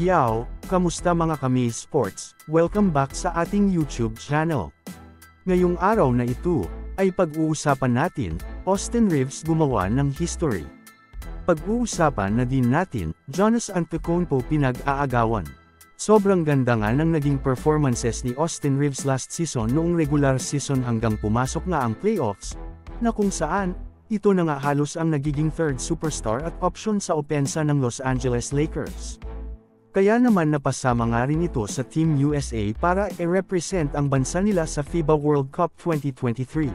Yo, kamusta mga kami sports? Welcome back sa ating YouTube channel. Ngayong araw na ito, ay pag-uusapan natin, Austin Reaves gumawa ng history. Pag-uusapan na din natin, Giannis Antetokounmpo pinag-aagawan. Sobrang ganda nga ng naging performances ni Austin Reaves last season noong regular season hanggang pumasok nga ang playoffs, na kung saan, ito na nga halos ang nagiging third superstar at option sa opensa ng Los Angeles Lakers. Kaya naman napasama nga rin ito sa Team USA para i-represent ang bansa nila sa FIBA World Cup 2023.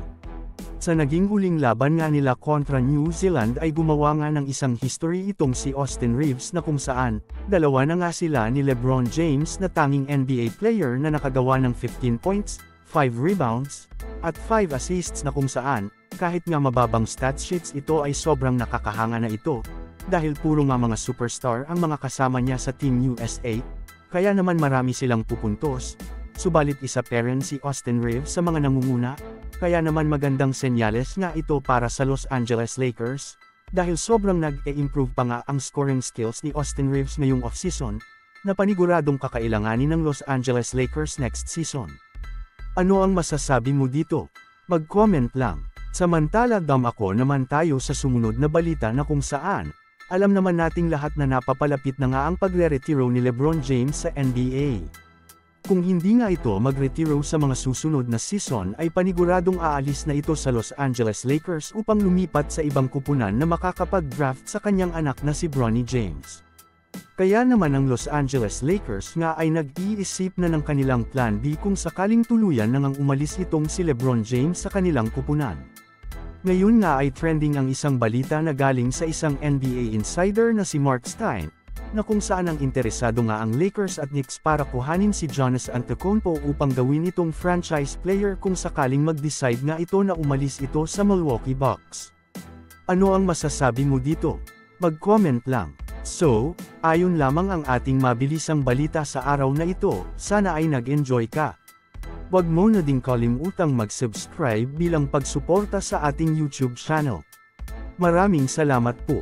Sa naging huling laban nga nila kontra New Zealand ay gumawa nga ng isang history itong si Austin Reaves na kung saan, dalawa na nga sila ni LeBron James na tanging NBA player na nakagawa ng 15 points, 5 rebounds, at 5 assists na kung saan, kahit nga mababang stat sheets ito ay sobrang nakakahanga na ito. Dahil puro nga mga superstar ang mga kasama niya sa Team USA, kaya naman marami silang pupuntos, subalit isa pa rin si Austin Reaves sa mga nangunguna, kaya naman magandang senyales nga ito para sa Los Angeles Lakers, dahil sobrang nag-e-improve pa nga ang scoring skills ni Austin Reaves ngayong off-season, na paniguradong kakailanganin ng Los Angeles Lakers next season. Ano ang masasabi mo dito? Mag-comment lang. Samantala ako naman tayo sa sumunod na balita na kung saan, alam naman nating lahat na napapalapit na nga ang pagre-retiro ni LeBron James sa NBA. Kung hindi nga ito mag-retiro sa mga susunod na season ay paniguradong aalis na ito sa Los Angeles Lakers upang lumipat sa ibang kupunan na makakapag-draft sa kanyang anak na si Bronny James. Kaya naman ang Los Angeles Lakers nga ay nag-iisip na ng kanilang plan B kung sakaling tuluyan na ngang umalis itong si LeBron James sa kanilang kupunan. Ngayon nga ay trending ang isang balita na galing sa isang NBA insider na si Mark Stein, na kung saan ang interesado nga ang Lakers at Knicks para kuhanin si Giannis Antetokounmpo upang gawin itong franchise player kung sakaling mag-decide nga ito na umalis ito sa Milwaukee Bucks. Ano ang masasabi mo dito? Mag-comment lang. So, ayon lamang ang ating mabilisang balita sa araw na ito, sana ay nag-enjoy ka. Huwag mo na ding kalimutang mag-subscribe bilang pagsuporta sa ating YouTube channel. Maraming salamat po.